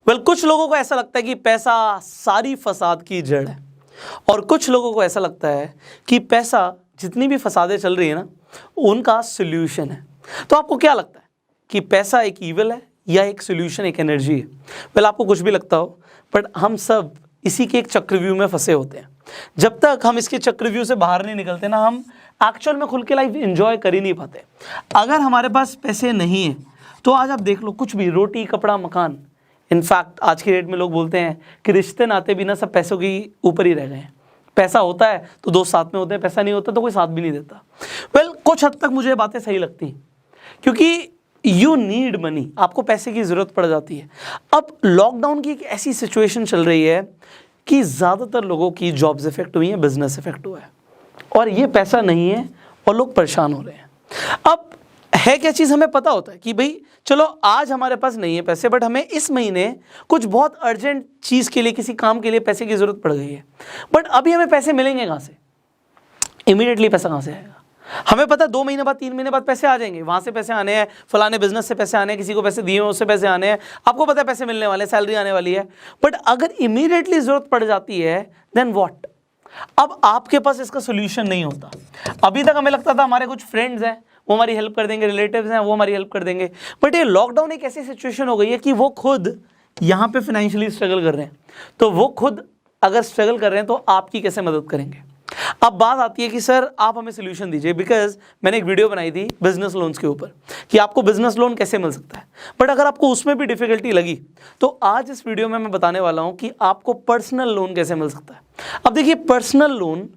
कुछ लोगों को ऐसा लगता है कि पैसा सारी फसाद की जड़ है, और कुछ लोगों को ऐसा लगता है कि पैसा जितनी भी फसादें चल रही है ना, उनका सोल्यूशन है। तो आपको क्या लगता है कि पैसा एक ईविल है या एक सोल्यूशन, एक एनर्जी है? आपको कुछ भी लगता हो, बट हम सब इसी के एक चक्रव्यूह में फंसे होते हैं। जब तक हम इसके चक्रव्यूह से बाहर नहीं निकलते ना, हम एक्चुअल में खुल के लाइफ एंजॉय कर ही नहीं पाते। अगर हमारे पास पैसे नहीं है तो आज आप देख लो, कुछ भी, रोटी, कपड़ा, मकान, इनफैक्ट आज की डेट में लोग बोलते हैं कि रिश्ते नाते बिना सब पैसों के ऊपर ही रह गए हैं। पैसा होता है तो दोस्त साथ में होते हैं, पैसा नहीं होता तो कोई साथ भी नहीं देता। कुछ हद तक मुझे ये बातें सही लगती हैं, क्योंकि यू नीड मनी, आपको पैसे की ज़रूरत पड़ जाती है। अब लॉकडाउन की एक ऐसी सिचुएशन चल रही है कि ज़्यादातर लोगों की जॉब्स इफेक्ट हुई हैं, बिजनेस इफेक्ट हुआ है, और ये पैसा नहीं है और लोग परेशान हो रहे हैं। अब है क्या चीज़, हमें पता होता है कि भाई चलो आज हमारे पास नहीं है पैसे, बट हमें इस महीने कुछ बहुत अर्जेंट चीज़ के लिए, किसी काम के लिए पैसे की ज़रूरत पड़ गई है। बट अभी हमें पैसे मिलेंगे कहाँ से? इमीडिएटली पैसा कहाँ से आएगा? हमें पता है 2 महीने बाद, 3 महीने बाद पैसे आ जाएंगे, वहाँ से पैसे आने हैं, फलाने बिजनेस से पैसे आने हैं, किसी को पैसे दिए हैं उससे पैसे आने हैं, आपको पता है पैसे मिलने वाले हैं, सैलरी आने वाली है। बट अगर इमीडिएटली ज़रूरत पड़ जाती है देन व्हाट? अब आपके पास इसका सोल्यूशन नहीं होता। अभी तक हमें लगता था हमारे कुछ फ्रेंड्स हैं वो हमारी हेल्प कर देंगे, रिलेटिव्स हैं वो हमारी हेल्प कर देंगे, बट ये लॉकडाउन एक ऐसी सिचुएशन हो गई है कि वो खुद यहाँ पे फाइनेंशियली स्ट्रगल कर रहे हैं। तो वो खुद अगर स्ट्रगल कर रहे हैं तो आपकी कैसे मदद करेंगे? अब बात आती है कि सर आप हमें सोल्यूशन दीजिए, बिकॉज मैंने एक वीडियो बनाई थी बिजनेस लोन्स के ऊपर कि आपको बिजनेस लोन कैसे मिल सकता है। बट अगर आपको उसमें भी डिफिकल्टी लगी तो आज इस वीडियो में मैं बताने वाला हूं कि आपको पर्सनल लोन कैसे मिल सकता है। अब देखिए, पर्सनल लोन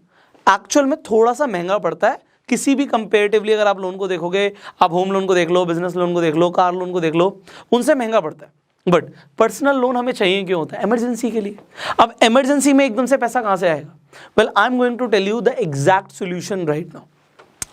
एक्चुअल में थोड़ा सा महंगा पड़ता है किसी भी कंपेरेटिवली। अगर आप लोन को देखोगे, आप होम लोन को देख लो, बिजनेस लोन को देख लो, कार लोन को देख लो, उनसे महंगा पड़ता है। बट पर्सनल लोन हमें चाहिए क्यों होता है? इमरजेंसी के लिए। अब इमरजेंसी में एकदम से पैसा कहाँ से आएगा? Well, I am going to tell you the exact solution right now.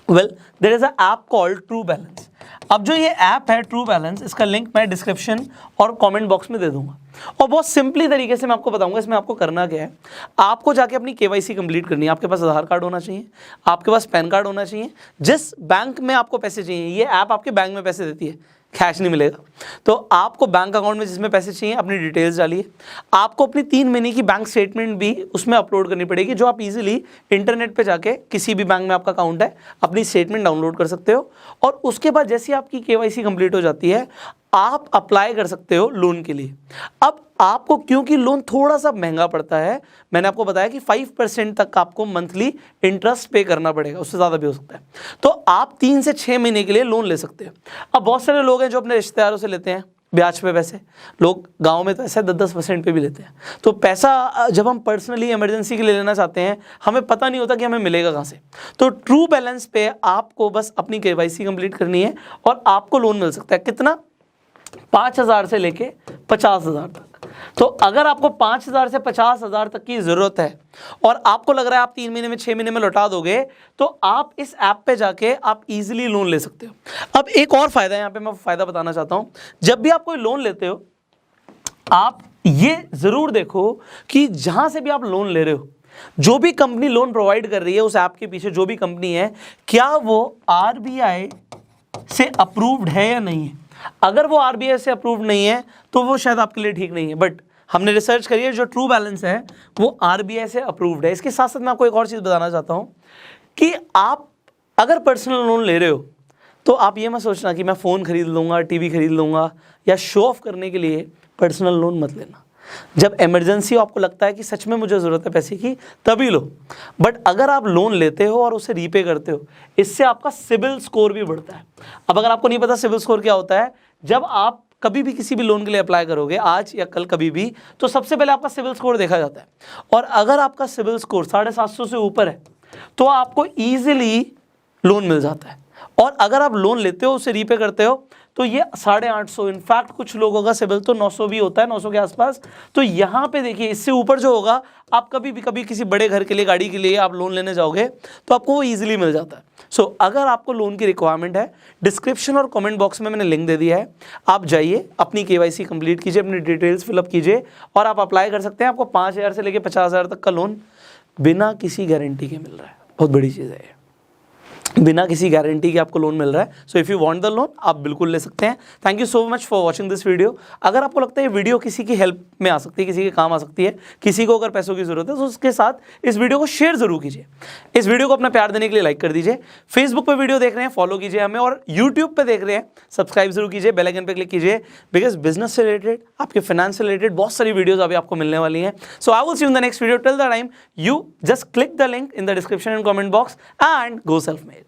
Well, there is a app called True Balance. अब जो ये ऐप है ट्रू बैलेंस, इसका लिंक मैं डिस्क्रिप्शन और कमेंट बॉक्स में दे दूंगा, और बहुत सिंपली तरीके से मैं आपको बताऊंगा इसमें आपको करना क्या है। आपको जाके अपनी केवाईसी कंप्लीट करनी है। आपके पास आधार कार्ड होना चाहिए, आपके पास पैन कार्ड होना चाहिए। जिस बैंक में आपको पैसे चाहिए, ये ऐप आपके बैंक में पैसे देती है, कैश नहीं मिलेगा। तो आपको बैंक अकाउंट में जिसमें पैसे चाहिए अपनी डिटेल्स डालिए। आपको अपनी 3 महीने की बैंक स्टेटमेंट भी उसमें अपलोड करनी पड़ेगी, जो आप इजीली इंटरनेट पे जाके किसी भी बैंक में आपका अकाउंट है अपनी स्टेटमेंट डाउनलोड कर सकते हो। और उसके बाद जैसे आपकी केवाईसी कंप्लीट हो जाती है, आप अप्लाई कर सकते हो लोन के लिए। अब आपको, क्योंकि लोन थोड़ा सा महंगा पड़ता है, मैंने आपको बताया कि 5% तक आपको मंथली इंटरेस्ट पे करना पड़ेगा, उससे ज़्यादा भी हो सकता है। तो आप 3 से 6 महीने के लिए लोन ले सकते हो। अब बहुत सारे लोग हैं जो अपने रिश्तेदारों से लेते हैं ब्याज पे पैसे। लोग गांव में तो ऐसे 10-10% पे भी लेते हैं। तो पैसा जब हम पर्सनली इमरजेंसी के लिए लेना चाहते हैं, हमें पता नहीं होता कि हमें मिलेगा कहाँ से। तो ट्रू बैलेंस पे आपको बस अपनी केवाईसी कंप्लीट करनी है और आपको लोन मिल सकता है। कितना? 5,000 से लेके 50,000 तक। तो अगर आपको 5,000 से 50,000 तक की ज़रूरत है और आपको लग रहा है आप 3 महीने में, 6 महीने में लौटा दोगे, तो आप इस ऐप पे जाके आप इजीली लोन ले सकते हो। अब एक और फ़ायदा है, यहाँ पे मैं फ़ायदा बताना चाहता हूँ। जब भी आप कोई लोन लेते हो, आप ये ज़रूर देखो कि जहाँ से भी आप लोन ले रहे हो, जो भी कंपनी लोन प्रोवाइड कर रही है, उस ऐप के पीछे जो भी कंपनी है, क्या वो RBI से अप्रूव्ड है या नहीं है। अगर वो RBI से अप्रूव्ड नहीं है तो वो शायद आपके लिए ठीक नहीं है। बट हमने रिसर्च करी है, जो ट्रू बैलेंस है वो RBI से अप्रूव्ड है। इसके साथ साथ मैं आपको एक और चीज़ बताना चाहता हूँ कि आप अगर पर्सनल लोन ले रहे हो तो आप ये मत सोचना कि मैं फ़ोन खरीद लूँगा, टीवी खरीद लूँगा, या शो ऑफ करने के लिए पर्सनल लोन मत लेना। जब इमरजेंसी आपको लगता है कि सच में मुझे ज़रूरत है पैसे की, तभी लो। बट अगर आप लोन लेते हो और उसे रीपे करते हो, इससे आपका सिबिल स्कोर भी बढ़ता है। अब अगर आपको नहीं पता सिबिल स्कोर क्या होता है, जब आप कभी भी किसी भी लोन के लिए अप्लाई करोगे, आज या कल कभी भी, तो सबसे पहले आपका सिबिल स्कोर देखा जाता है। और अगर आपका सिबिल स्कोर 750 से ऊपर है तो आपको ईजिली लोन मिल जाता है। और अगर आप लोन लेते हो, उसे रीपे करते हो, तो ये 850, इनफैक्ट कुछ लोगों का सिबिल तो 900 भी होता है, 900 के आसपास। तो यहाँ पे देखिए, इससे ऊपर जो होगा, आप कभी किसी बड़े घर के लिए, गाड़ी के लिए आप लोन लेने जाओगे तो आपको वो ईजिली मिल जाता है। सो अगर आपको लोन की रिक्वायरमेंट है, डिस्क्रिप्शन और कमेंट बॉक्स में मैंने लिंक दे दिया है, आप जाइए, अपनी केवाईसी कंप्लीट कीजिए, अपनी डिटेल्स फिलअप कीजिए और आप अप्लाई कर सकते हैं। आपको 5,000 से लेकर 50,000 तक का लोन बिना किसी गारंटी के मिल रहा है। बहुत बड़ी चीज़ है। बिना किसी गारंटी के आपको लोन मिल रहा है। So if you want the loan आप बिल्कुल ले सकते हैं। Thank you so much for watching this video. अगर आपको लगता है ये वीडियो किसी की हेल्प में आ सकती है, किसी के काम आ सकती है, किसी को अगर पैसों की जरूरत है, तो उसके साथ इस वीडियो को शेयर जरूर कीजिए। इस वीडियो को अपना प्यार देने के लिए लाइक कर दीजिए। फेसबुक पर वीडियो देख रहे हैं फॉलो कीजिए हमें, और यूट्यूब पर देख रहे हैं सब्सक्राइब जरूर कीजिए, बेल आइकन पर क्लिक कीजिए, बिकॉज बिजनेस से रिलेटेड, आपके फाइनेंस से रिलेटेड बहुत सारी वीडियोज अभी आपको मिलने वाली हैं। So I will see you in the next video. Till the time you just click the link in the description and comment box and go self made.